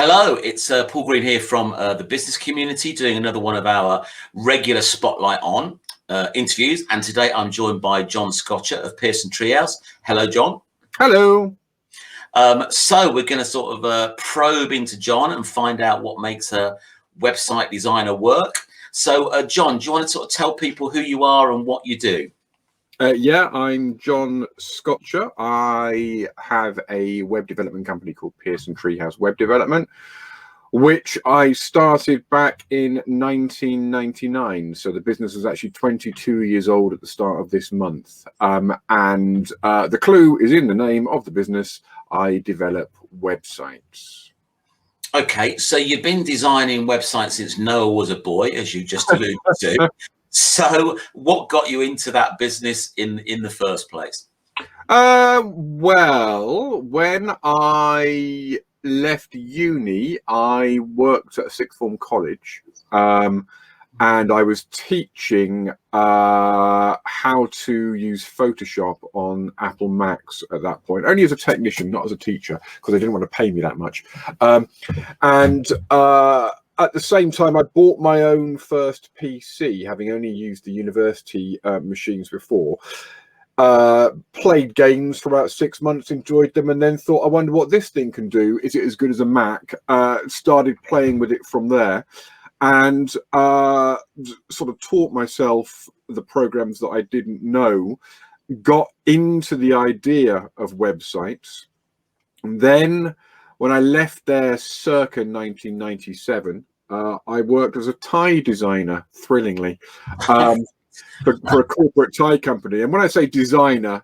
Hello, it's Paul Green here from the business community, doing another one of our regular Spotlight on interviews. And today I'm joined by John Scotcher of Pearson Treehouse. Hello, John. Hello. So we're going to sort of probe into John and find out what makes a website designer work. So, John, do you want to sort of tell people who you are and what you do? Yeah, I'm John Scotcher. I have a web development company called Pearson Treehouse Web Development, which I started back in 1999. So the business was actually 22 years old at the start of this month. And the clue is in the name of the business. I develop websites. Okay, so you've been designing websites since Noah was a boy, as you just alluded to. So what got you into that business in the first place? Well, when I left uni, I worked at a sixth form college, and I was teaching how to use Photoshop on Apple Macs at that point, only as a technician, not as a teacher, because they didn't want to pay me that much. At the same time, I bought my own first PC, having only used the university machines before. Played games for about 6 months, enjoyed them, and then thought, I wonder what this thing can do. Is it as good as a Mac? Started playing with it from there, and sort of taught myself the programs that I didn't know, got into the idea of websites. And then when I left there circa 1997, I worked as a tie designer, thrillingly, for a corporate tie company. And when I say designer,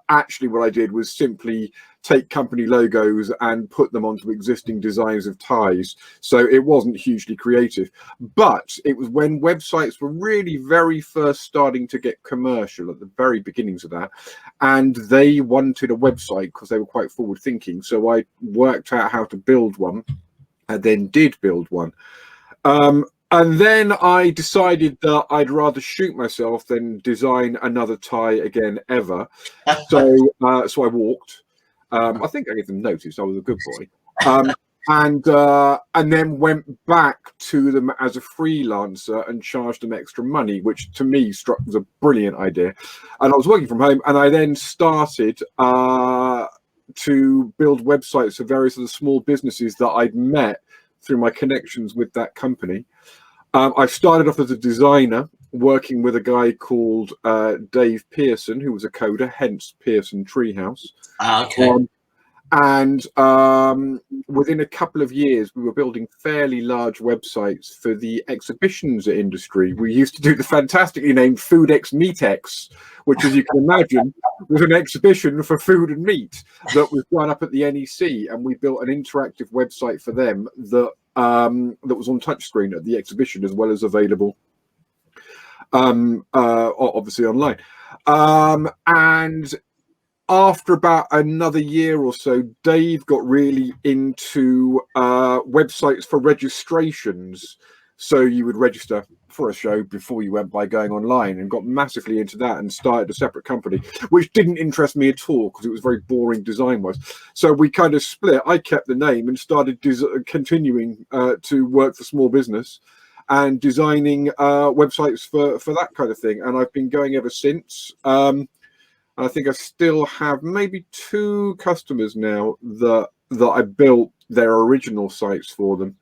actually what I did was simply take company logos and put them onto existing designs of ties. So it wasn't hugely creative. But it was when websites were really very first starting to get commercial, at the very beginnings of that. And they wanted a website because they were quite forward thinking. So I worked out how to build one and then did build one. And then I decided that I'd rather shoot myself than design another tie again ever. So I walked. I think I gave them notice. I was a good boy. And then went back to them as a freelancer and charged them extra money, which to me struck as a brilliant idea. And I was working from home, and I then started to build websites for various of the small businesses that I'd met through my connections with that company. I started off as a designer, working with a guy called Dave Pearson, who was a coder, hence Pearson Treehouse. Okay. Within a couple of years, we were building fairly large websites for the exhibitions industry. We used to do the fantastically named FoodX MeatX, which, as you can imagine, was an exhibition for food and meat that was run up at the NEC, and we built an interactive website for them that was on touchscreen at the exhibition, as well as available obviously online. And after about another year or so, Dave got really into websites for registrations. So you would register for a show before you went by going online, and got massively into that and started a separate company, which didn't interest me at all because it was very boring design-wise. So we kind of split. I kept the name and started continuing to work for small business and designing websites for that kind of thing. And I've been going ever since. I think I still have maybe 2 customers now that I built their original sites for them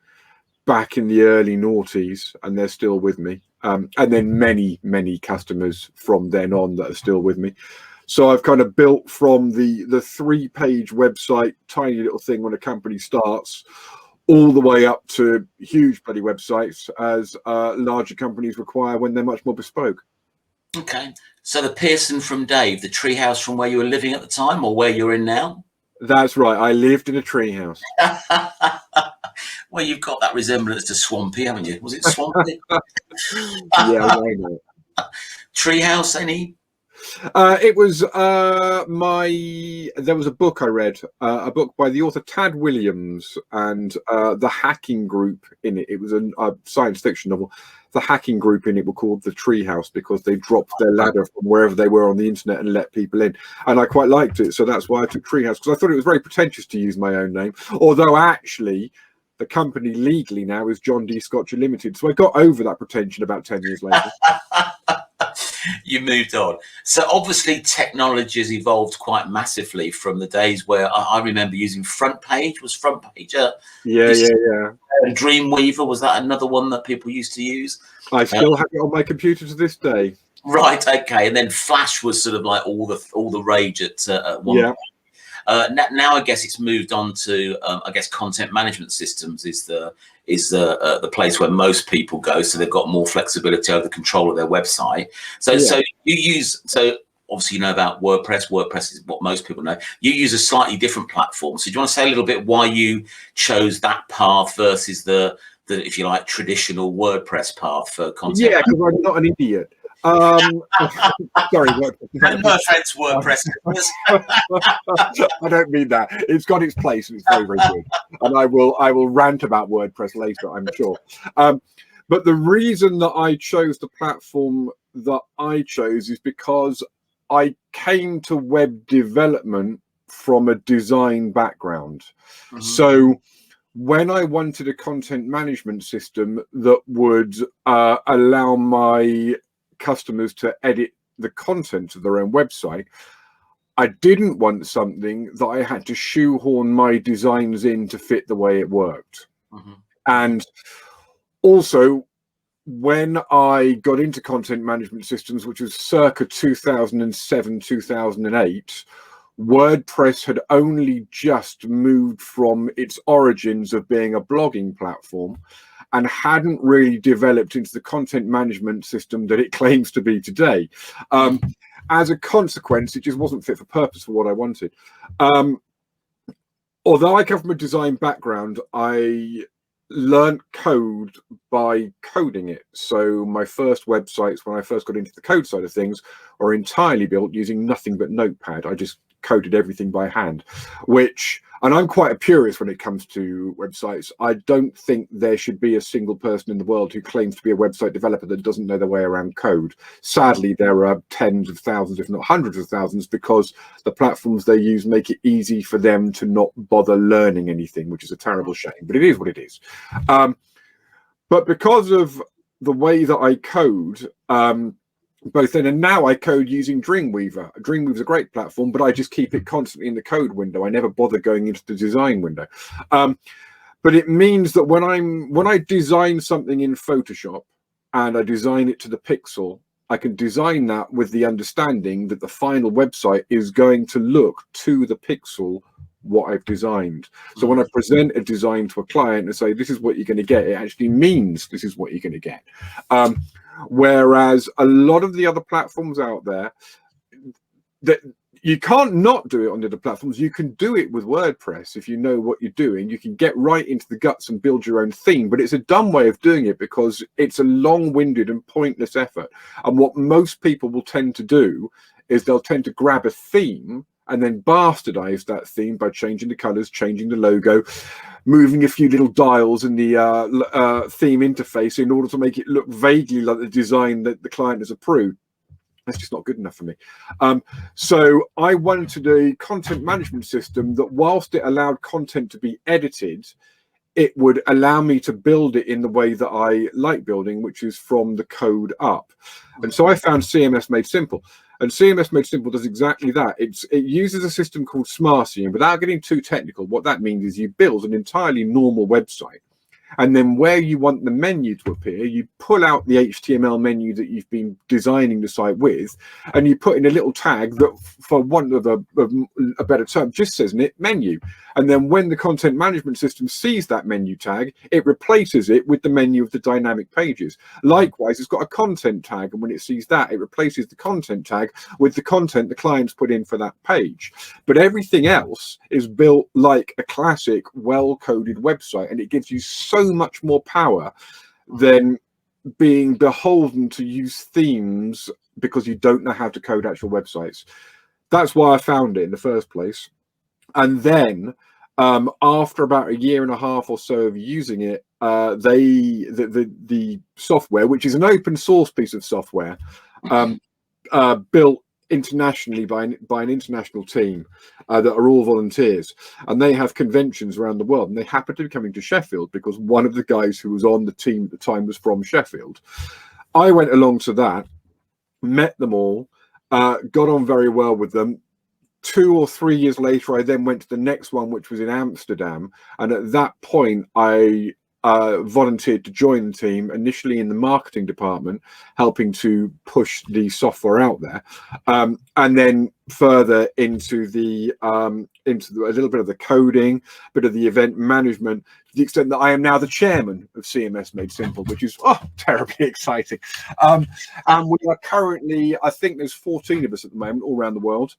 back in the early noughties, and they're still with me. And then many customers from then on that are still with me. So I've kind of built from the 3-page website, tiny little thing when a company starts, all the way up to huge bloody websites as larger companies require when they're much more bespoke. Okay. So the Pearson from Dave, the treehouse from where you were living at the time, or where you're in now? That's right. I lived in a treehouse. Well, you've got that resemblance to Swampy, haven't you? Was it Swampy? Yeah, why not? Treehouse, any? It was there was a book I read, a book by the author Tad Williams, and the hacking group in it. It was a science fiction novel. The hacking group in it were called the Treehouse because they dropped their ladder from wherever they were on the internet and let people in. And I quite liked it, so that's why I took Treehouse, because I thought it was very pretentious to use my own name. Although actually, The company legally now is John D. Scotcher Limited. So I got over that pretension about 10 years later. You moved on. So obviously technology has evolved quite massively from the days where I remember using Front Page. Was Front Page Yeah. and Dreamweaver, was that another one that people used to use? I still have it on my computer to this day. Right, okay. And then Flash was sort of like all the rage at one point. Now I guess it's moved on to I guess content management systems is the place where most people go, so they've got more flexibility over the control of their website. So obviously you know about WordPress. WordPress is what most people know. You use a slightly different platform. So do you want to say a little bit why you chose that path versus the if you like traditional WordPress path for content? Yeah, because I'm not an idiot. Sorry, no offense, WordPress. I don't mean that. It's got its place and it's very, very good. And I will rant about WordPress later, I'm sure. But the reason that I chose the platform that I chose is because I came to web development from a design background. Mm-hmm. So when I wanted a content management system that would allow my customers to edit the content of their own website, I didn't want something that I had to shoehorn my designs in to fit the way it worked. Mm-hmm. And also, when I got into content management systems, which was circa 2007, 2008, WordPress had only just moved from its origins of being a blogging platform and hadn't really developed into the content management system that it claims to be today. As a consequence, it just wasn't fit for purpose for what I wanted. Although I come from a design background, I learned code by coding it. So my first websites, when I first got into the code side of things, are entirely built using nothing but Notepad. I just coded everything by hand, and I'm quite a purist when it comes to websites. I don't think there should be a single person in the world who claims to be a website developer that doesn't know their way around code. Sadly, there are tens of thousands, if not hundreds of thousands, because the platforms they use make it easy for them to not bother learning anything, which is a terrible shame, but it is what it is. But because of the way that I code, both then and now, I code using Dreamweaver. Dreamweaver's a great platform, but I just keep it constantly in the code window. I never bother going into the design window. But it means that when I design something in Photoshop and I design it to the pixel, I can design that with the understanding that the final website is going to look to the pixel what I've designed. So when I present a design to a client and say, this is what you're going to get, it actually means this is what you're going to get. Whereas a lot of the other platforms out there, that you can't not do it on the other platforms. You can do it with WordPress if you know what you're doing. You can get right into the guts and build your own theme, but it's a dumb way of doing it because it's a long-winded and pointless effort. And what most people will tend to do is they'll tend to grab a theme and then bastardize that theme by changing the colors, changing the logo, moving a few little dials in the theme interface in order to make it look vaguely like the design that the client has approved. That's just not good enough for me. So I wanted a content management system that, whilst it allowed content to be edited, it would allow me to build it in the way that I like building, which is from the code up. And so I found CMS Made Simple. And CMS Made Simple does exactly that. It uses a system called Smarty, and without getting too technical, what that means is you build an entirely normal website. And then where you want the menu to appear, you pull out the HTML menu that you've been designing the site with, and you put in a little tag that, for want of a better term, just says in it menu. And then when the content management system sees that menu tag, it replaces it with the menu of the dynamic pages. Likewise, it's got a content tag, and when it sees that, it replaces the content tag with the content the client's put in for that page. But everything else is built like a classic, well-coded website, and it gives you so much more power than being beholden to use themes because you don't know how to code actual websites. That's why I found it in the first place. And then after about a year and a half or so of using it, the software, which is an open source piece of software, built internationally by an international team that are all volunteers, and they have conventions around the world, and they happen to be coming to Sheffield because one of the guys who was on the team at the time was from Sheffield. I went along to that, met them all, got on very well with them. 2 or 3 years later, I then went to the next one, which was in Amsterdam, and at that point I volunteered to join the team, initially in the marketing department, helping to push the software out there, and then further into a little bit of the coding, bit of the event management, to the extent that I am now the chairman of CMS Made Simple, which is terribly exciting. And we are currently, I think there's 14 of us at the moment, all around the world.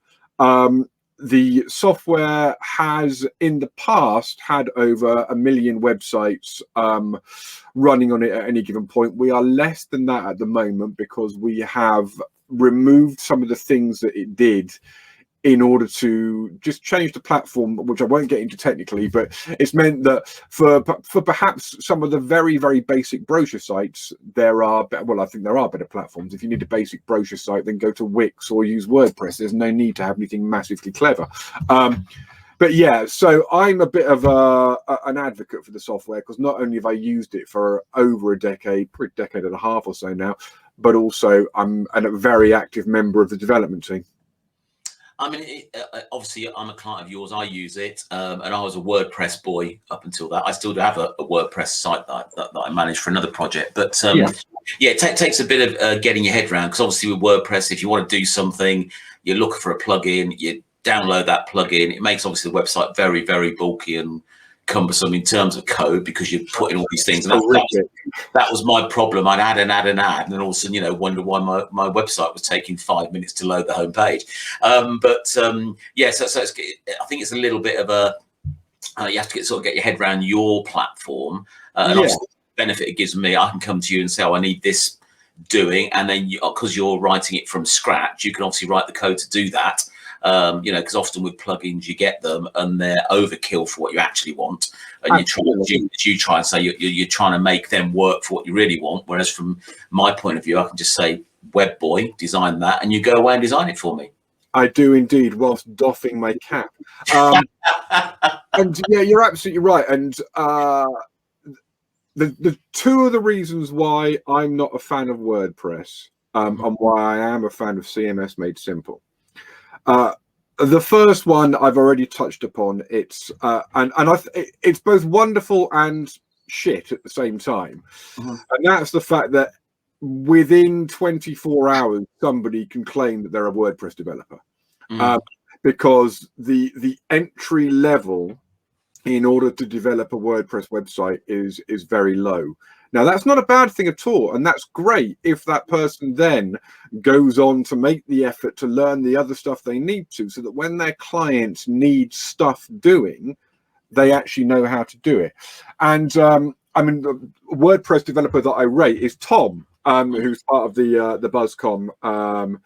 The software has in the past had over 1 million websites running on it at any given point. We are less than that at the moment because we have removed some of the things that it did in order to just change the platform, which I won't get into technically, but it's meant that for perhaps some of the very, very basic brochure sites, I think there are better platforms. If you need a basic brochure site, then go to Wix or use WordPress. There's no need to have anything massively clever. But yeah, so I'm a bit of an advocate for the software, because not only have I used it for over a decade, probably a decade and a half or so now, but also I'm a very active member of the development team. I mean, obviously, I'm a client of yours. I use it, and I was a WordPress boy up until that. I still do have a WordPress site that I manage for another project. But it takes a bit of getting your head around, because obviously with WordPress, if you want to do something, you're looking for a plugin, you download that plugin. It makes obviously the website very, very bulky and cumbersome in terms of code, because you're putting all these things. And that was my problem. I'd add, and all of a sudden, wonder why my website was taking 5 minutes to load the homepage. So I think it's a little bit of you have to get your head around your platform. And obviously the benefit it gives me, I can come to you and say, I need this doing, and then because you're writing it from scratch, you can obviously write the code to do that. Because often with plugins you get them and they're overkill for what you actually want, and you try and say you're trying to make them work for what you really want. Whereas from my point of view, I can just say, web boy, design that, and you go away and design it for me. I do indeed, whilst doffing my cap. And yeah, you're absolutely right. And the two of the reasons why I'm not a fan of WordPress and why I am a fan of CMS Made Simple. The first one I've already touched upon. It's it's both wonderful and shit at the same time, and that's the fact that within 24 hours somebody can claim that they're a WordPress developer, because the entry level in order to develop a WordPress website is very low. Now, that's not a bad thing at all, and that's great if that person then goes on to make the effort to learn the other stuff they need to, so that when their clients need stuff doing, they actually know how to do it. And I mean, the WordPress developer that I rate is Tom, who's part of the BuzzCom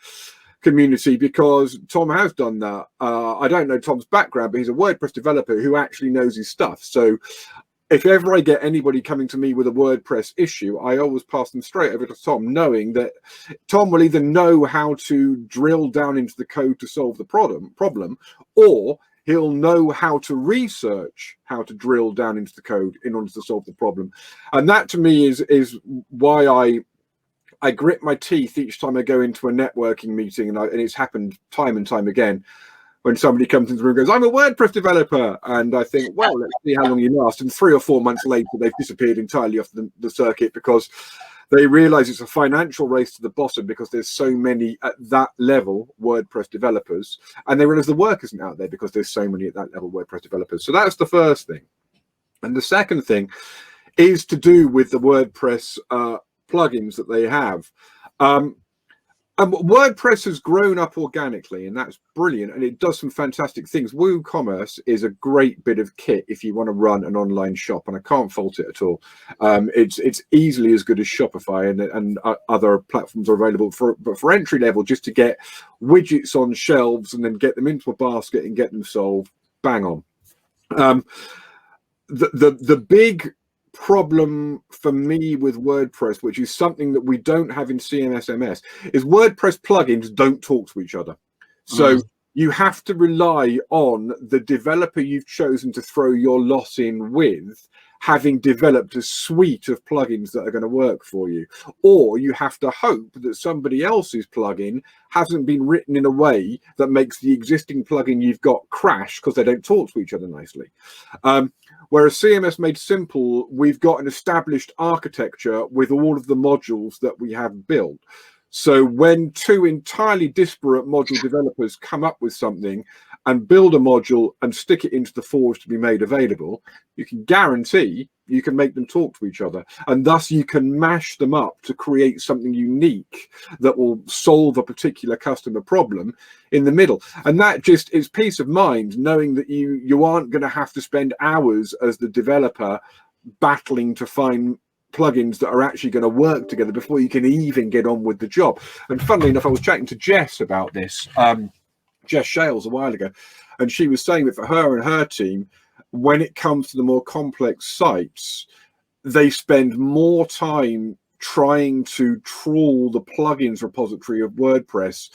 community, because Tom has done that. I don't know Tom's background, but he's a WordPress developer who actually knows his stuff. So if ever I get anybody coming to me with a WordPress issue, I always pass them straight over to Tom, knowing that Tom will either know how to drill down into the code to solve the problem, or he'll know how to research how to drill down into the code in order to solve the problem. And that to me is why I grit my teeth each time I go into a networking meeting, and it's happened time and time again, when somebody comes into the room and goes, I'm a WordPress developer. And I think, well, let's see how long you last. And 3 or 4 months later, they've disappeared entirely off the circuit, because they realize it's a financial race to the bottom, because there's so many at that level WordPress developers. And they realize the work isn't out there because there's so many at that level WordPress developers. So that's the first thing. And the second thing is to do with the WordPress plugins that they have. And WordPress has grown up organically, and that's brilliant, and it does some fantastic things. WooCommerce is a great bit of kit if you want to run an online shop, and I can't fault it at all. It's easily as good as Shopify, and other platforms are available but for entry level, just to get widgets on shelves and then get them into a basket and get them sold. Bang on. The big problem for me with WordPress, which is something that we don't have in CMSMS, is WordPress plugins don't talk to each other. So you have to rely on the developer you've chosen to throw your lot in with having developed a suite of plugins that are going to work for you, or you have to hope that somebody else's plugin hasn't been written in a way that makes the existing plugin you've got crash because they don't talk to each other nicely. Whereas CMS Made Simple, we've got an established architecture with all of the modules that we have built. So when two entirely disparate module developers come up with something and build a module and stick it into the forge to be made available, you can guarantee you can make them talk to each other. And thus you can mash them up to create something unique that will solve a particular customer problem in the middle. And that just is peace of mind, knowing that you aren't going to have to spend hours as the developer battling to find plugins that are actually going to work together before you can even get on with the job. And funnily enough, I was chatting to Jess about this, Jess Shales, a while ago, and she was saying that for her and her team, when it comes to the more complex sites, they spend more time trying to trawl the plugins repository of WordPress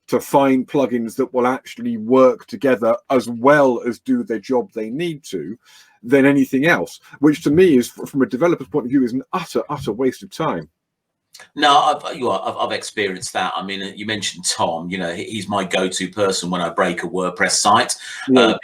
to find plugins that will actually work together as well as do their job they need to, than anything else, which to me is, from a developer's point of view, is an utter waste of time. No, I've experienced that. I mean, you mentioned Tom. You know, he's my go-to person when I break a WordPress site. Because,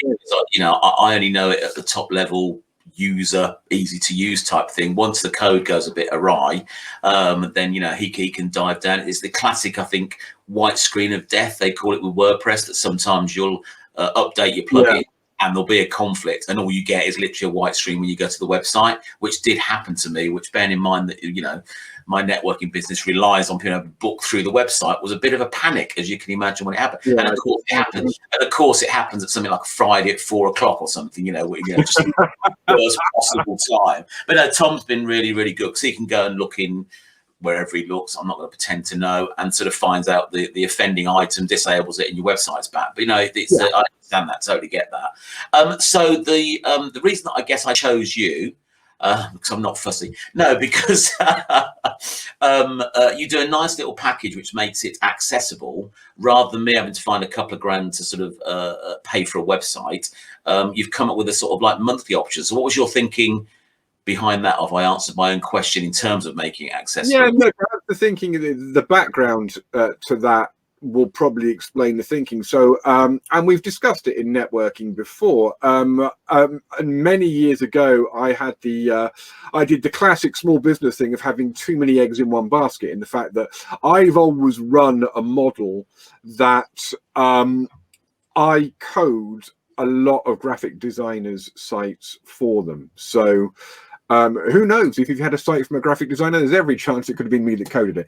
you know, I only know it at the top level, user, easy to use type thing. Once the code goes a bit awry, then, you know, he can dive down. It's the classic, I think, white screen of death, they call it with WordPress, that sometimes you'll update your plugin. And there'll be a conflict, and all you get is literally a white screen when you go to the website, which did happen to me. Which, bearing in mind that, you know, my networking business relies on being able to book through the website, was a bit of a panic, as you can imagine, when it happened. And of course it happens. And of course it happens at something like Friday at 4 o'clock or something. You know, just the worst possible time. But no, Tom's been really good, because he can go and look in wherever he looks. I'm not going to pretend to know, and sort of finds out the offending item, disables it, and your website's back. But, you know, it's I understand that, totally get that. So the reason that I guess I chose you, because I'm not fussy, no, because you do a nice little package which makes it accessible, rather than me having to find a couple of grand to sort of pay for a website. You've come up with a sort of like monthly option. So what was your thinking behind that? Have I answered my own question in terms of making it accessible? Yeah, no, the thinking, the background to that will probably explain the thinking. So, and we've discussed it in networking before. And many years ago, I did the classic small business thing of having too many eggs in one basket, in the fact that I've always run a model that I code a lot of graphic designers' sites for them. So who knows, if you've had a site from a graphic designer, there's every chance it could have been me that coded it.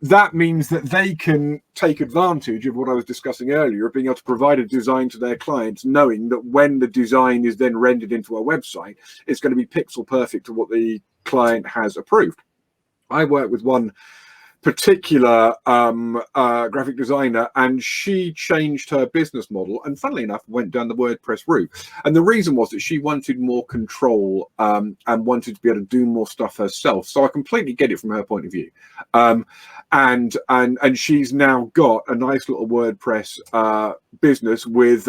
That means that they can take advantage of what I was discussing earlier, of being able to provide a design to their clients, knowing that when the design is then rendered into a website, it's going to be pixel perfect to what the client has approved. I work with one particular graphic designer, and she changed her business model, and funnily enough went down the WordPress route. And the reason was that she wanted more control and wanted to be able to do more stuff herself. So I completely get it from her point of view. And she's now got a nice little WordPress business with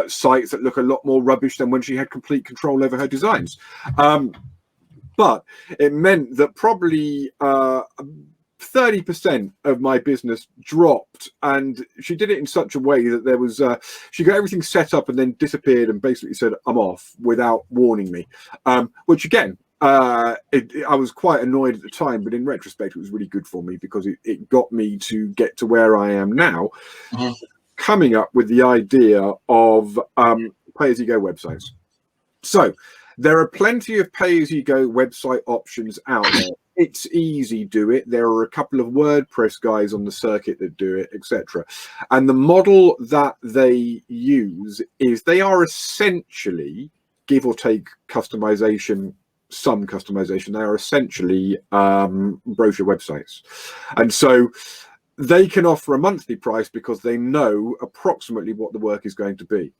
sites that look a lot more rubbish than when she had complete control over her designs. But it meant that probably 30% of my business dropped, and she did it in such a way that there was she got everything set up and then disappeared and basically said, I'm off, without warning me, which again, I was quite annoyed at the time, but in retrospect it was really good for me, because it got me to get to where I am now, coming up with the idea of pay-as-you-go websites. So there are plenty of pay-as-you-go website options out there. It's easy, do it. There are a couple of WordPress guys on the circuit that do it, etc. And the model that they use is they are essentially, give or take customization, some customization, they are essentially brochure websites. And so they can offer a monthly price because they know approximately what the work is going to be.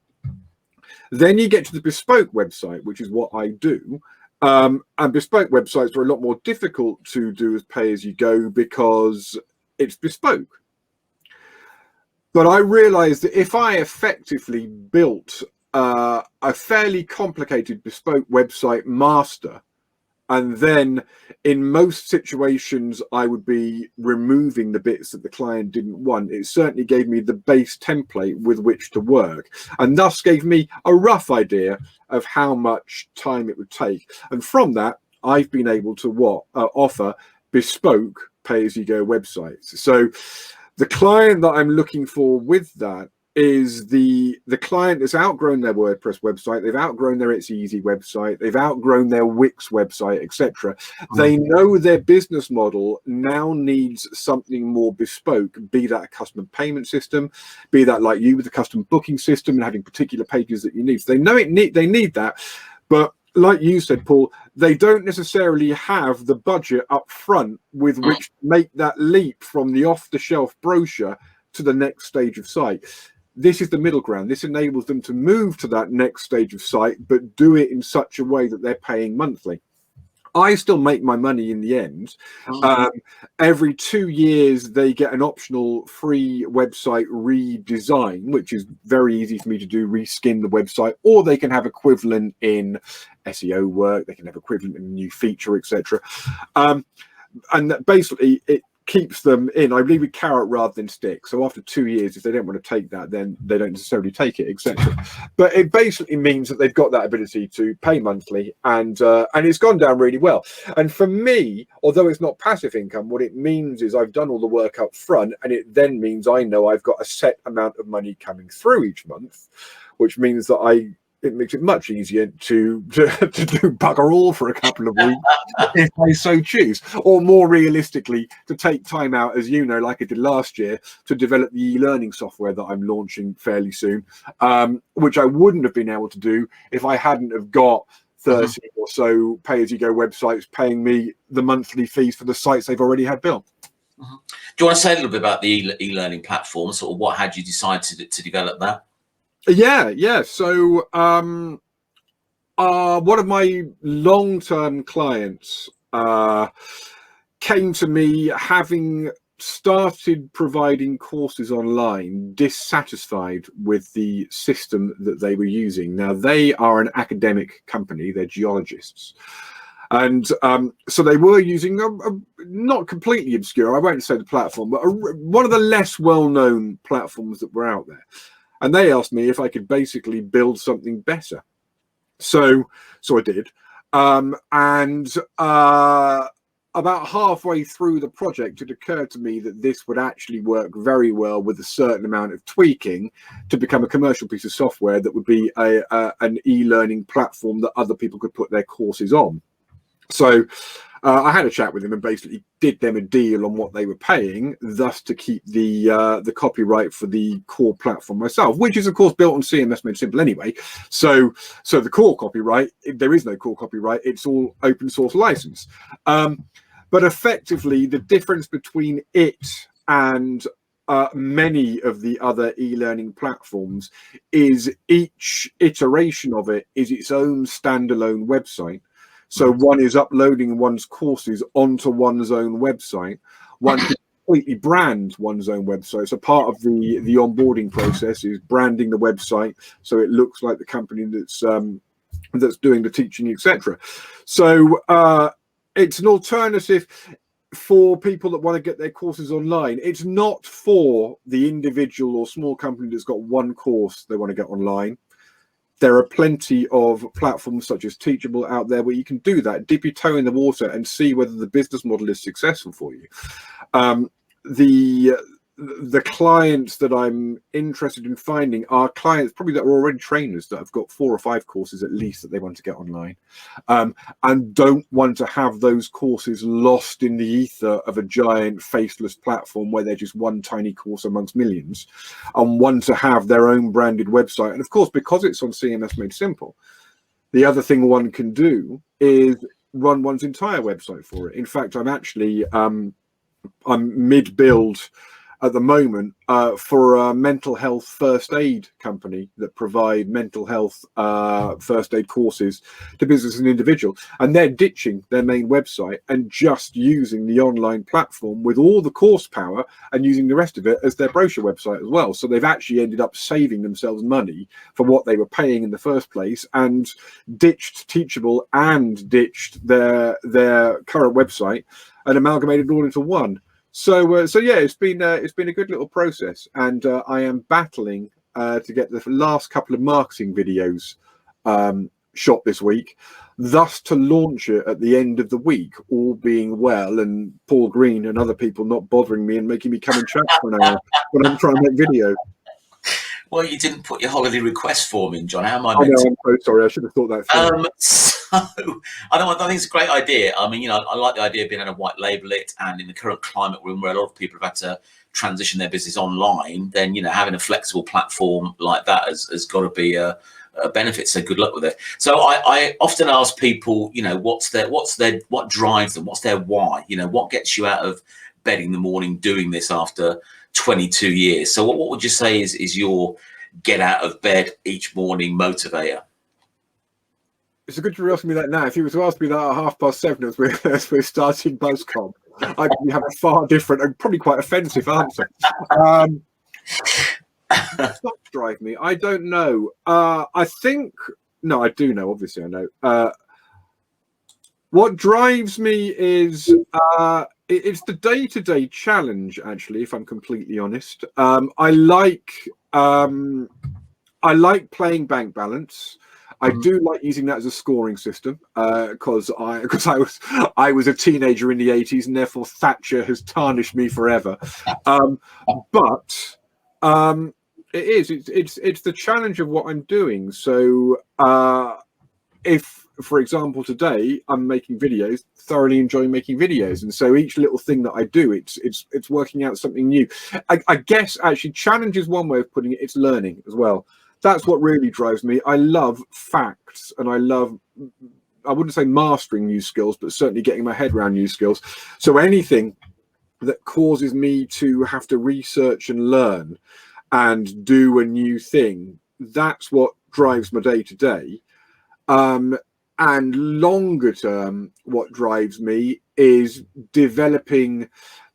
Then you get to the bespoke website, which is what I do. And bespoke websites are a lot more difficult to do as pay-as-you-go because it's bespoke. But I realized that if I effectively built a fairly complicated bespoke website master, and then in most situations I would be removing the bits that the client didn't want, it certainly gave me the base template with which to work, and thus gave me a rough idea of how much time it would take. And from that, I've been able to offer bespoke pay-as-you-go websites. So the client that I'm looking for with that is the client that's outgrown their WordPress website, they've outgrown their It's Easy website, they've outgrown their Wix website, etc. They know their business model now needs something more bespoke, be that a custom payment system, be that like you with a custom booking system and having particular pages that you need. So they know they need that, but like you said, Paul, they don't necessarily have the budget up front with which to make that leap from the off-the-shelf brochure to the next stage of site. This is the middle ground. This enables them to move to that next stage of site, but do it in such a way that they're paying monthly. I still make my money in the end. Every 2 years, they get an optional free website redesign, which is very easy for me to do, reskin the website, or they can have equivalent in SEO work, they can have equivalent in a new feature, etc. And that basically, it keeps them in. I leave with carrot rather than stick. So after 2 years, if they don't want to take that, then they don't necessarily take it, etc. But it basically means that they've got that ability to pay monthly, and it's gone down really well. And for me, although it's not passive income, what it means is I've done all the work up front, and it then means I know I've got a set amount of money coming through each month, which means that it makes it much easier to do bugger all for a couple of weeks if I so choose, or more realistically, to take time out, as you know, like I did last year, to develop the e-learning software that I'm launching fairly soon, which I wouldn't have been able to do if I hadn't have got 30 or so pay-as-you-go websites paying me the monthly fees for the sites they've already had built. Do you want to say a little bit about the e-learning platform? Sort of what had you decide to develop that? Yeah. So one of my long-term clients came to me having started providing courses online, dissatisfied with the system that they were using. Now, they are an academic company, they're geologists. And so they were using a not completely obscure, I won't say the platform, but one of the less well-known platforms that were out there. And they asked me if I could basically build something better. So I did. About halfway through the project, it occurred to me that this would actually work very well with a certain amount of tweaking to become a commercial piece of software that would be an e-learning platform that other people could put their courses on. So I had a chat with them and basically did them a deal on what they were paying, thus to keep the copyright for the core platform myself, which is of course built on CMS Made Simple anyway. So the core copyright, there is no core copyright; it's all open source license. But effectively, the difference between it and many of the other e-learning platforms is each iteration of it is its own standalone website. So one is uploading one's courses onto one's own website. One can completely brand one's own website. So part of the onboarding process is branding the website so it looks like the company that's doing the teaching, etc. So it's an alternative for people that want to get their courses online. It's not for the individual or small company that's got one course they want to get online. There are plenty of platforms such as Teachable out there where you can do that, dip your toe in the water and see whether the business model is successful for you. The clients that I'm interested in finding are clients probably that are already trainers that have got 4 or 5 courses at least that they want to get online, and don't want to have those courses lost in the ether of a giant faceless platform where they're just one tiny course amongst millions, and want to have their own branded website. And of course, because it's on CMS Made Simple, the other thing one can do is run one's entire website for it. In fact, I'm actually I'm mid-build at the moment for a mental health first aid company that provide mental health first aid courses to business and individual, and they're ditching their main website and just using the online platform with all the course power and using the rest of it as their brochure website as well. So they've actually ended up saving themselves money for what they were paying in the first place, and ditched Teachable and ditched their current website and amalgamated it all into one. So yeah, it's been a good little process, and I am battling to get the last couple of marketing videos shot this week, thus to launch it at the end of the week, all being well, and Paul Green and other people not bothering me and making me come and chat for an hour when I'm trying to make video. Well, you didn't put your holiday request form in, John. How am I meant to? I'm so sorry. I should have thought that through. So I think it's a great idea. I mean, I like the idea of being able to white label it, and in the current climate room where a lot of people have had to transition their business online, then having a flexible platform like that has got to be a benefit. So good luck with it. So I often ask people, what drives them, what's their why, what gets you out of bed in the morning doing this after 22 years. So what would you say is your get out of bed each morning motivator? It's a good you're asking me that now. If you were to ask me that at 7:30 as we're starting BuzzCon, I'd have a far different and probably quite offensive answer. What drives me? I don't know. I think I do know. Obviously, I know. What drives me is it's the day-to-day challenge. Actually, if I'm completely honest, I like playing bank balance. I do like using that as a scoring system because I was a teenager in the 80s, and therefore Thatcher has tarnished me forever. But it's the challenge of what I'm doing. So if, for example, today I'm making videos, thoroughly enjoying making videos, and so each little thing that I do, it's working out something new. I guess actually challenge is one way of putting it. It's learning as well. That's what really drives me. I love facts, and I wouldn't say mastering new skills, but certainly getting my head around new skills. So anything that causes me to have to research and learn and do a new thing, that's what drives my day to day. And longer term, what drives me is developing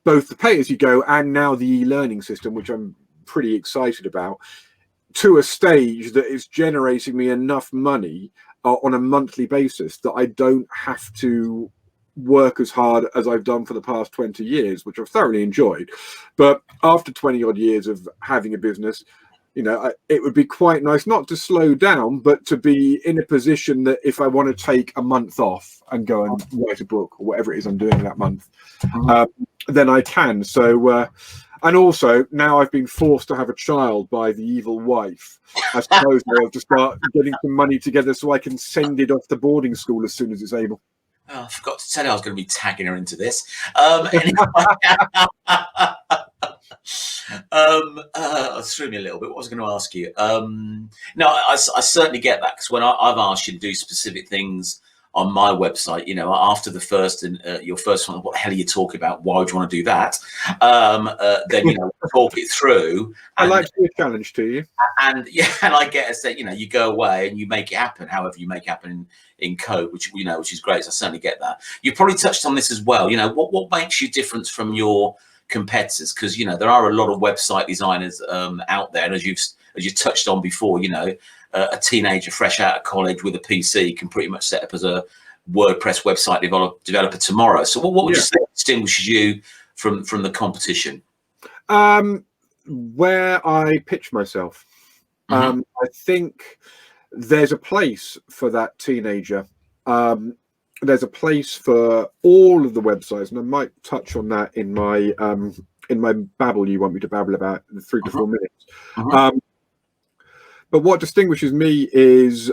both the pay-as-you-go and now the e-learning system, which I'm pretty excited about, to a stage that is generating me enough money on a monthly basis that I don't have to work as hard as I've done for the past 20 years, which I've thoroughly enjoyed. But after 20 odd years of having a business, it would be quite nice not to slow down, but to be in a position that if I want to take a month off and go and write a book or whatever it is I'm doing that month, then I can. So and also now I've been forced to have a child by the evil wife. I suppose I have to start getting some money together so I can send it off to boarding school as soon as it's able. Oh, I forgot to tell you I was going to be tagging her into this. Threw me a little bit. What was I going to ask you? No, I certainly get that, because when I've asked you to do specific things on my website, after the first and your first one, what the hell are you talking about? Why would you want to do that? Then talk it through. I like to be a challenge to you, and I get us that you go away and you make it happen, however you make it happen in code, which is great. So I certainly get that. You probably touched on this as well. What makes you different from your competitors, because there are a lot of website designers out there, and as you touched on before, a teenager fresh out of college with a PC can pretty much set up as a WordPress website developer tomorrow. So what would you say distinguishes you from the competition? Where I pitch myself. I think there's a place for that teenager. There's a place for all of the websites, and I might touch on that in my babble you want me to babble about in 3 to 4 minutes. But what distinguishes me is,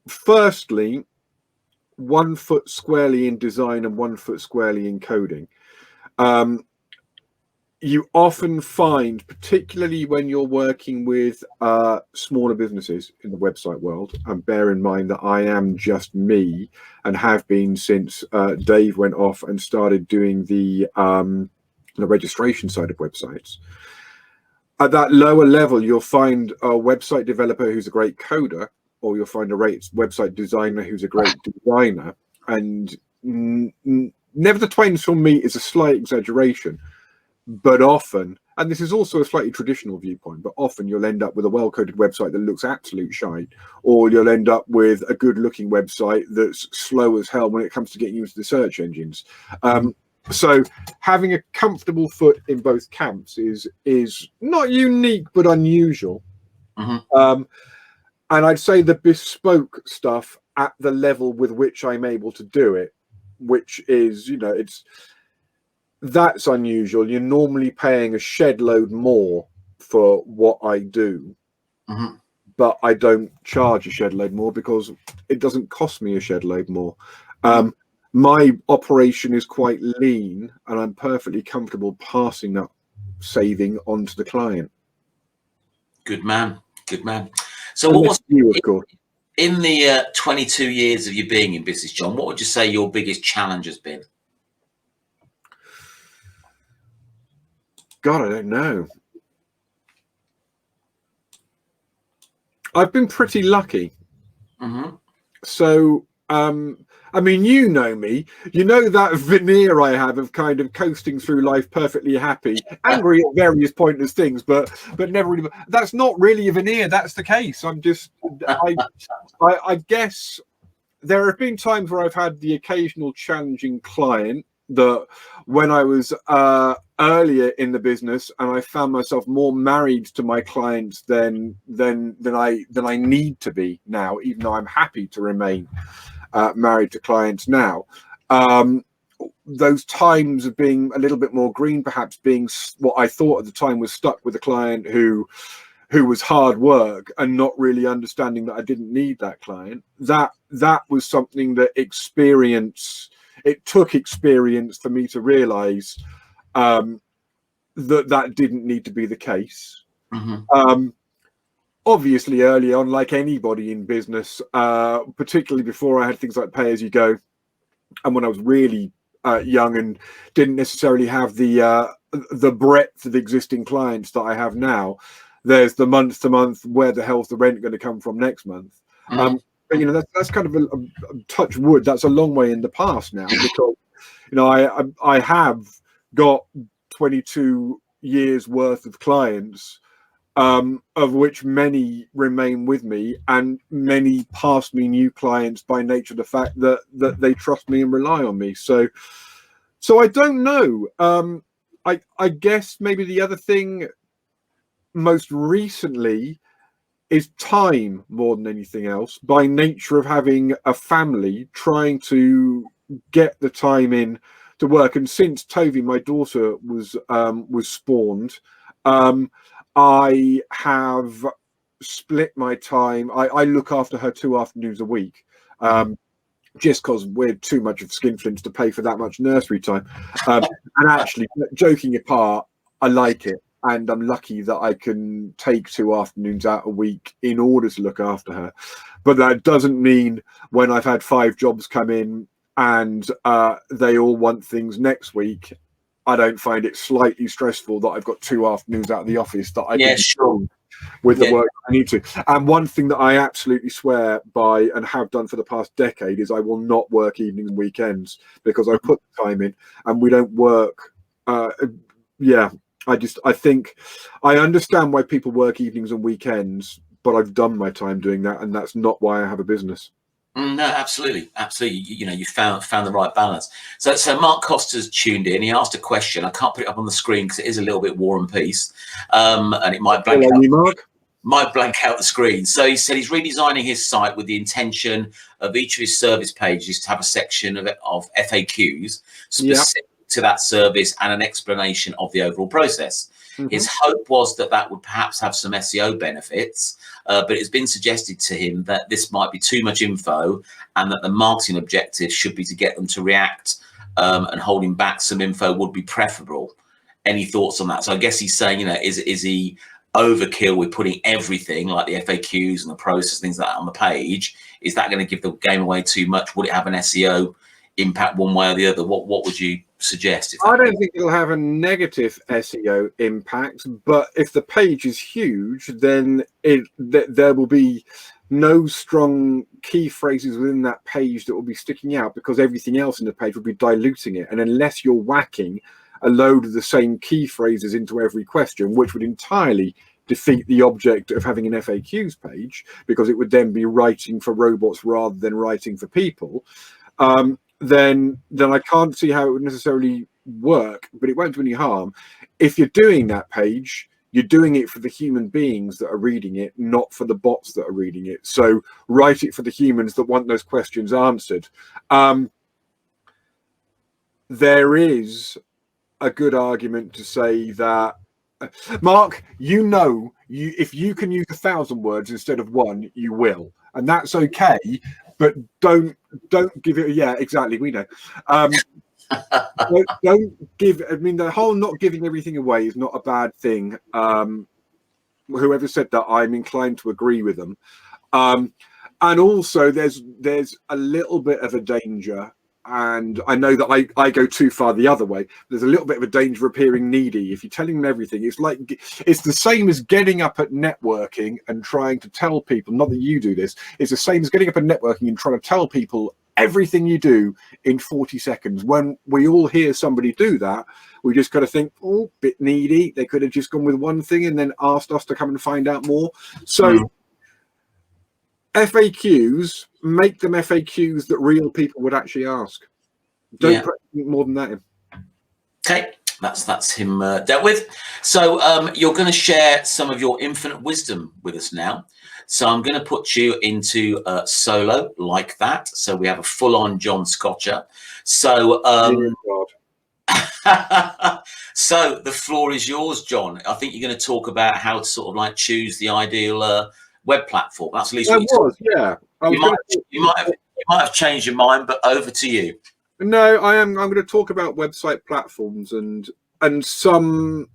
firstly, 1 foot squarely in design and 1 foot squarely in coding. You often find, particularly when you're working with smaller businesses in the website world, and bear in mind that I am just me and have been since Dave went off and started doing the the registration side of websites. At that lower level, you'll find a website developer who's a great coder, or you'll find a website designer who's a great designer. And never the twain shall meet is a slight exaggeration, but often, and this is also a slightly traditional viewpoint, but often you'll end up with a well-coded website that looks absolute shite, or you'll end up with a good-looking website that's slow as hell when it comes to getting you into the search engines. So having a comfortable foot in both camps is not unique but unusual. And I'd say the bespoke stuff at the level with which I'm able to do it, which is, you know, that's unusual. You're normally paying a shed load more for what I do, but I don't charge a shed load more because it doesn't cost me a shed load more. My operation is quite lean, and I'm perfectly comfortable passing that saving on to the client. Good man. Good man. So what was you, of course, in the 22 years of you being in business, John, what would you say your biggest challenge has been? God, I don't know. I've been pretty lucky. So, I mean, you know me, you know that veneer I have of kind of coasting through life perfectly happy, angry at various pointless things, but never really. That's not really a veneer. That's the case. I'm just, I guess there have been times where I've had the occasional challenging client that when I was earlier in the business, and I found myself more married to my clients than I need to be now, even though I'm happy to remain married to clients now. Those times of being a little bit more green, perhaps being what I thought at the time was stuck with a client who was hard work and not really understanding that I didn't need that client. That was something that it took experience for me to realize that didn't need to be the case. Obviously, early on, like anybody in business, particularly before I had things like pay as you go, and when I was really young and didn't necessarily have the breadth of existing clients that I have now, there's the month to month, where the hell's the rent going to come from next month? But you know, that's kind of a touch wood. That's a long way in the past now, because you know I have got 22 years worth of clients, of which many remain with me, and many pass me new clients by nature of the fact that they trust me and rely on me. So I don't know. I guess maybe the other thing most recently is time more than anything else, by nature of having a family, trying to get the time in to work. And since Tovi, my daughter, was spawned, I have split my time. I look after her 2 afternoons a week, just because we're too much of skinflints to pay for that much nursery time. And actually, joking apart, I like it. And I'm lucky that I can take 2 afternoons out a week in order to look after her. But that doesn't mean when I've had 5 jobs come in and they all want things next week, I don't find it slightly stressful that I've got 2 afternoons out of the office that I can do with the work I need to. And one thing that I absolutely swear by and have done for the past decade is I will not work evenings and weekends, because I put the time in and we don't work. I think I understand why people work evenings and weekends, but I've done my time doing that, and that's not why I have a business. No, absolutely. You know, you found the right balance. So Mark Costa's tuned in. He asked a question. I can't put it up on the screen because it is a little bit War and Peace, and it might blank out the screen. So he said he's redesigning his site with the intention of each of his service pages to have a section of FAQs specific to that service and an explanation of the overall process. His hope was that would perhaps have some SEO benefits, but it's been suggested to him that this might be too much info, and that the marketing objective should be to get them to react, and holding back some info would be preferable. Any thoughts on that? So I guess he's saying, you know, is he overkill with putting everything like the FAQs and the process, things like that on the page? Is that going to give the game away too much? Would it have an SEO impact one way or the other? What would you suggest? I don't think it'll have a negative SEO impact, but if the page is huge, then there will be no strong key phrases within that page that will be sticking out, because everything else in the page will be diluting it. And unless you're whacking a load of the same key phrases into every question, which would entirely defeat the object of having an FAQs page, because it would then be writing for robots rather than writing for people, then I can't see how it would necessarily work, but it won't do any harm. If you're doing that page, you're doing it for the human beings that are reading it, not for the bots that are reading it. So write it for the humans that want those questions answered. There is a good argument to say that, Mark, if you can use 1,000 words instead of one, you will, and that's okay. But don't give it. Yeah, exactly. We know. Don't give. I mean, the whole not giving everything away is not a bad thing. Whoever said that, I'm inclined to agree with them. And also, there's a little bit of a danger. And I know that I go too far the other way. There's a little bit of a danger of appearing needy. If you're telling them everything, it's the same as getting up at networking and trying to tell people, not that you do this, it's the same as getting up at networking and trying to tell people everything you do in 40 seconds. When we all hear somebody do that, we just got to think, oh, bit needy. They could have just gone with one thing and then asked us to come and find out more. So FAQs, make them FAQs that real people would actually ask. Don't put more than that in. Okay, that's him dealt with. So you're going to share some of your infinite wisdom with us now. So I'm going to put you into solo like that. So we have a full-on John Scotcher. So so the floor is yours, John. I think you're going to talk about how to sort of like choose the ideal web platform. That's at least what you might have changed your mind, but over to you. No, I'm going to talk about website platforms and some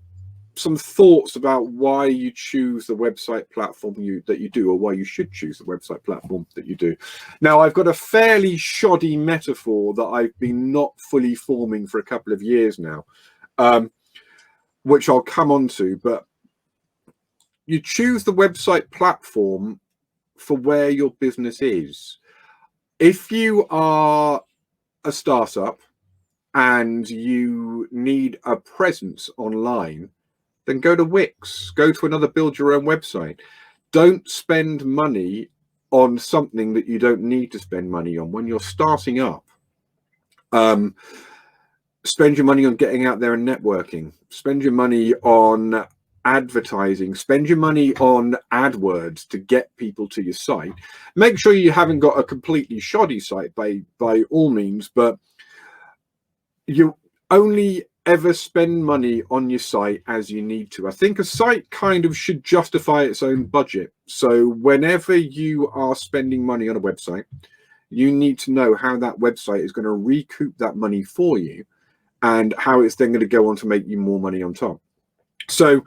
thoughts about why you choose the website platform that you do, or why you should choose the website platform that you do. Now, I've got a fairly shoddy metaphor that I've been not fully forming for a couple of years now, which I'll come on to, but you choose the website platform for where your business is. If you are a startup and you need a presence online, then go to Wix, go to another build your own website. Don't spend money on something that you don't need to spend money on. When you're starting up, spend your money on getting out there and networking. Spend your money on advertising. Spend your money on AdWords to get people to your site. Make sure you haven't got a completely shoddy site by all means, but you only ever spend money on your site as you need to. I think a site kind of should justify its own budget. So whenever you are spending money on a website, you need to know how that website is going to recoup that money for you, and how it's then going to go on to make you more money on top. So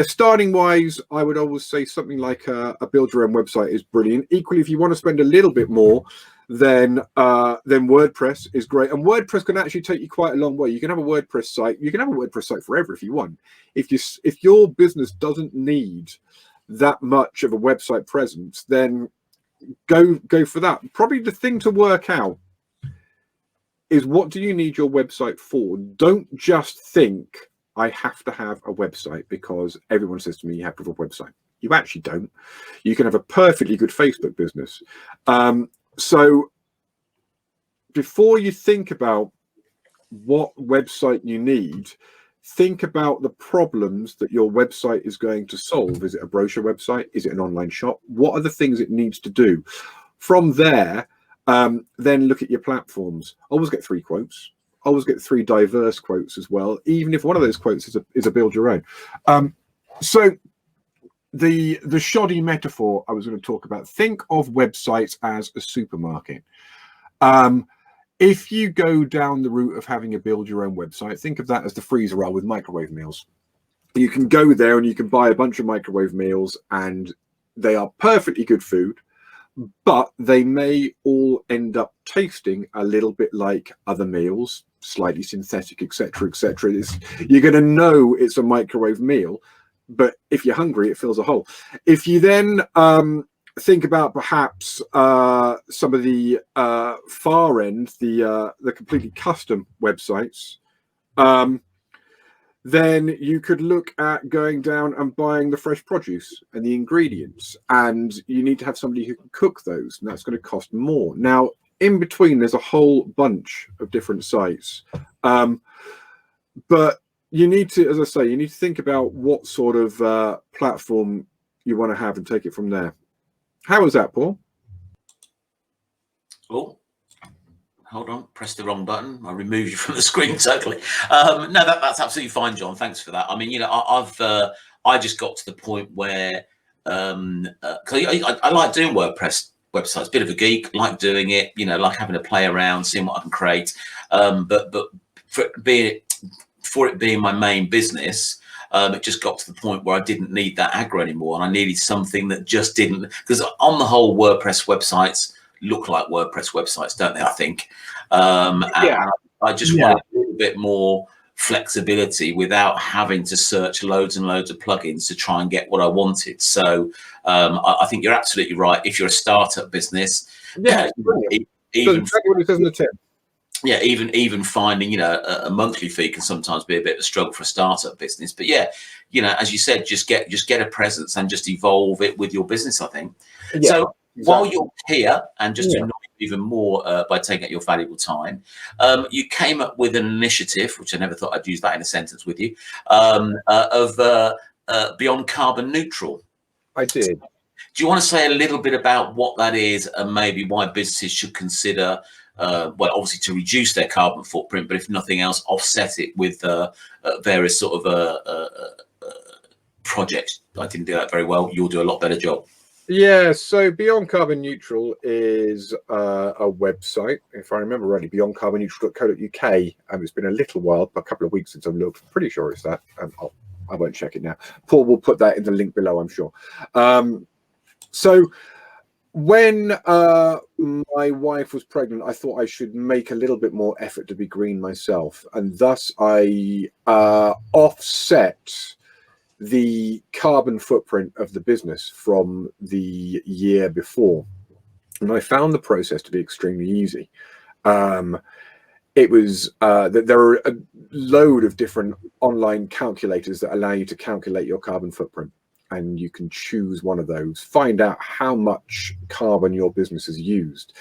starting wise, I would always say something like a build your own website is brilliant. Equally, if you want to spend a little bit more, then WordPress is great, and WordPress can actually take you quite a long way. You can have a WordPress site. You can have a WordPress site forever if you want. If your business doesn't need that much of a website presence, then go for that. Probably the thing to work out is, what do you need your website for? Don't just think, I have to have a website because everyone says to me you have to have a website. You actually don't. You can have a perfectly good Facebook business. So before you think about what website you need, think about the problems that your website is going to solve. Is it a brochure website? Is it an online shop? What are the things it needs to do? From there, then look at your platforms. Always get 3 quotes. Always get 3 diverse quotes as well, even if one of those quotes is a build your own. So the shoddy metaphor I was going to talk about, think of websites as a supermarket. If you go down the route of having a build your own website, think of that as the freezer aisle with microwave meals. You can go there and you can buy a bunch of microwave meals, and they are perfectly good food, but they may all end up tasting a little bit like other meals. slightly synthetic, etc., etc. You're going to know it's a microwave meal, but if you're hungry, it fills a hole. If you then think about perhaps some of the far end, the completely custom websites, then you could look at going down and buying the fresh produce and the ingredients, and you need to have somebody who can cook those, and that's going to cost more. Now, in between, there's a whole bunch of different sites, but you need to, as I say, you need to think about what sort of platform you want to have and take it from there. How was that, Paul? Oh, hold on, press the wrong button. I removed you from the screen totally. No, that's absolutely fine, John. Thanks for that. I mean, you know, I just got to the point where I like doing WordPress websites, bit of a geek, like doing it, you know, like having to play around, seeing what I can create. But for it being my main business, it just got to the point where I didn't need that aggro anymore, and I needed something that just didn't, because on the whole, WordPress websites look like WordPress websites, don't they? I think. And I just wanted a little bit more flexibility without having to search loads and loads of plugins to try and get what I wanted. So I think you're absolutely right. If you're a startup business, even finding, you know, a monthly fee can sometimes be a bit of a struggle for a startup business. But yeah, you know, as you said, just get a presence and just evolve it with your business, I think. Yeah, so while you're here, and just to annoy you even more by taking out your valuable time, you came up with an initiative, which I never thought I'd use that in a sentence with you, of Beyond Carbon Neutral. I did. Do you want to say a little bit about what that is, and maybe why businesses should consider, well, obviously to reduce their carbon footprint, but if nothing else, offset it with various sort of projects? I didn't do that very well. You'll do a lot better job. Yeah, so Beyond Carbon Neutral is a website, if I remember rightly, beyondcarbonneutral.co.uk. It's been a little while, a couple of weeks since I've looked. I'm pretty sure it's that. I won't check it now. Paul will put that in the link below, I'm sure. So when my wife was pregnant, I thought I should make a little bit more effort to be green myself, and thus I offset the carbon footprint of the business from the year before, and I found the process to be extremely easy. It was that there are a load of different online calculators that allow you to calculate your carbon footprint, and you can choose one of those, find out how much carbon your business has used,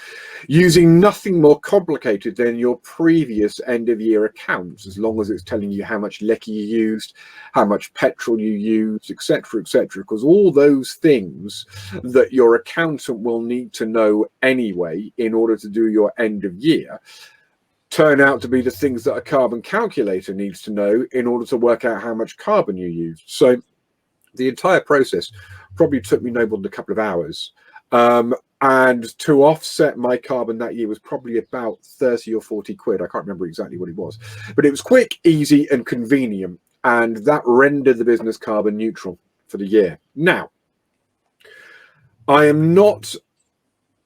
using nothing more complicated than your previous end of year accounts, as long as it's telling you how much lecky you used, how much petrol you used, etc., etc., because all those things that your accountant will need to know anyway in order to do your end of year turn out to be the things that a carbon calculator needs to know in order to work out how much carbon you used. So the entire process probably took me no more than a couple of hours. And to offset my carbon that year was probably about 30 or 40 quid. I can't remember exactly what it was, but it was quick, easy, and convenient. And that rendered the business carbon neutral for the year. Now, I am not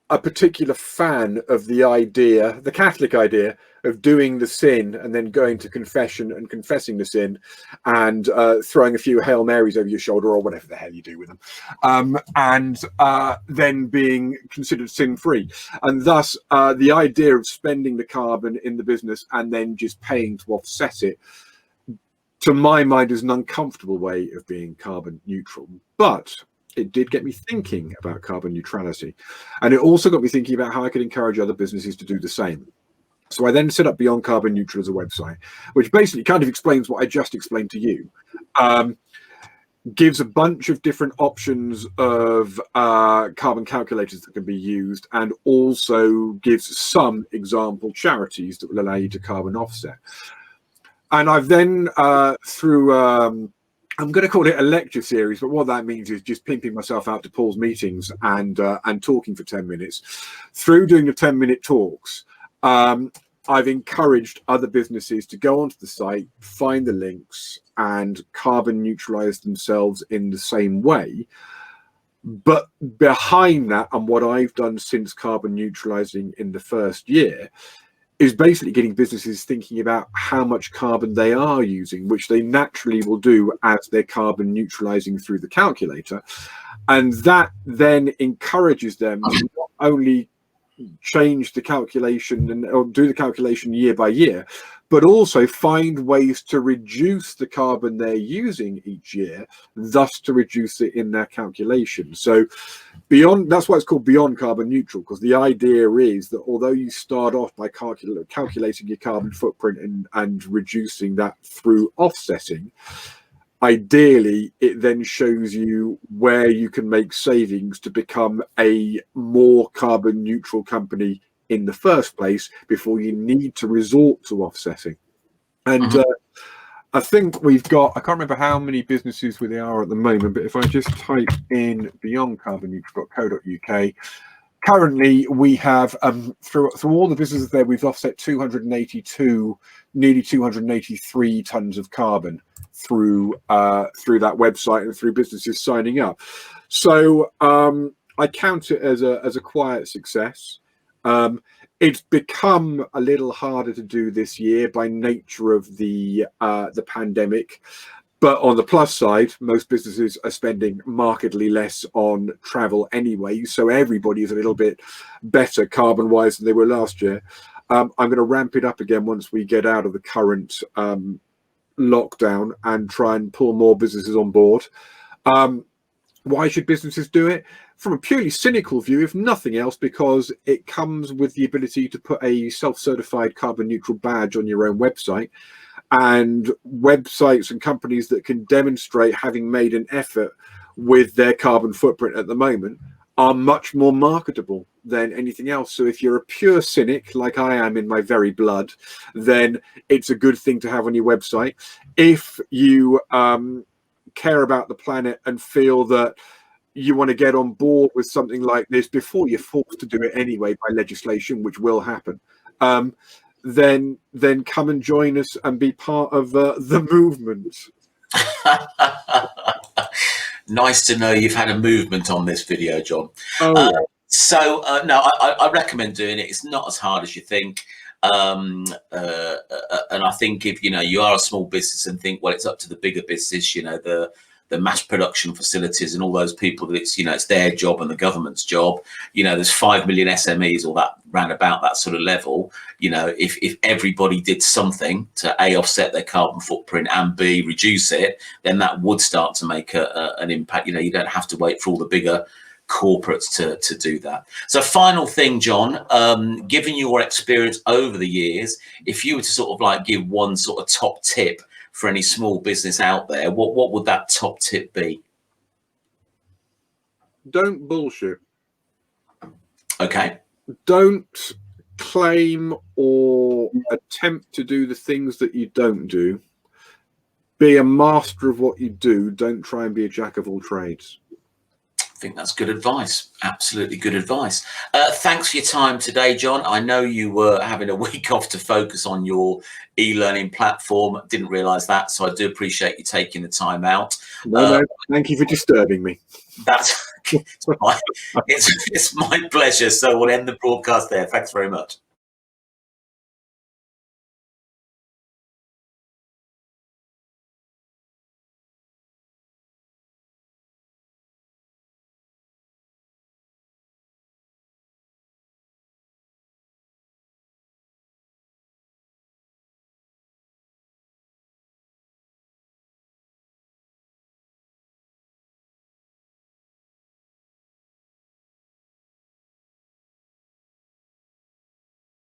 a particular fan of the idea, the Catholic idea, of doing the sin and then going to confession and confessing the sin and throwing a few Hail Marys over your shoulder or whatever the hell you do with them, and then being considered sin-free. And thus, the idea of spending the carbon in the business and then just paying to offset it, to my mind, is an uncomfortable way of being carbon neutral. But it did get me thinking about carbon neutrality. And it also got me thinking about how I could encourage other businesses to do the same. So I then set up Beyond Carbon Neutral as a website, which basically kind of explains what I just explained to you. Gives a bunch of different options of carbon calculators that can be used, and also gives some example charities that will allow you to carbon offset. And I've then, through I'm going to call it a lecture series, but what that means is just pimping myself out to Paul's meetings and talking for 10 minutes. Through doing the 10-minute talks, I've encouraged other businesses to go onto the site, find the links, and carbon neutralize themselves in the same way. But behind that, and what I've done since carbon neutralizing in the first year, is basically getting businesses thinking about how much carbon they are using, which they naturally will do as they're carbon neutralizing through the calculator. And that then encourages them to not only change the calculation or do the calculation year by year, but also find ways to reduce the carbon they're using each year, thus to reduce it in their calculation. So that's why it's called beyond carbon neutral, because the idea is that although you start off by calculating your carbon footprint and reducing that through offsetting, ideally it then shows you where you can make savings to become a more carbon neutral company in the first place before you need to resort to offsetting. And I think we've got, I can't remember how many businesses we are at the moment, but if I just type in beyondcarbonneutral.co.uk, currently we have through all the businesses there, we've offset 282, nearly 283 tons of carbon through that website and through businesses signing up. So I count it as a quiet success. It's become a little harder to do this year by nature of the pandemic. But on the plus side, most businesses are spending markedly less on travel anyway. So everybody is a little bit better carbon-wise than they were last year. I'm going to ramp it up again once we get out of the current lockdown and try and pull more businesses on board. Why should businesses do it? From a purely cynical view, if nothing else, because it comes with the ability to put a self-certified carbon neutral badge on your own website, and websites and companies that can demonstrate having made an effort with their carbon footprint at the moment are much more marketable than anything else. So if you're a pure cynic, like I am in my very blood, then it's a good thing to have on your website. If you care about the planet and feel that you want to get on board with something like this before you're forced to do it anyway by legislation, which will happen, then come and join us and be part of the movement. Nice to know you've had a movement on this video, John. Oh, no, I recommend doing it. It's not as hard as you think. And I think if you are a small business and think, well, it's up to the bigger business, the mass production facilities and all those people that it's their job and the government's job. There's 5 million SMEs or that round about that sort of level. If everybody did something to A, offset their carbon footprint, and B, reduce it, then that would start to make an impact. You don't have to wait for all the bigger corporates to do that. So final thing, John, given your experience over the years, if you were to sort of like give one sort of top tip for any small business out there, what would that top tip be? Don't bullshit. Okay. Don't claim or attempt to do the things that you don't do. Be a master of what you do. Don't try and be a jack of all trades. I think that's good advice. Absolutely good advice. Thanks for your time today, John. I know you were having a week off to focus on your e-learning platform. Didn't realize that, so I do appreciate you taking the time out. No, thank you for disturbing me. It's my pleasure. So we'll end the broadcast there. Thanks very much.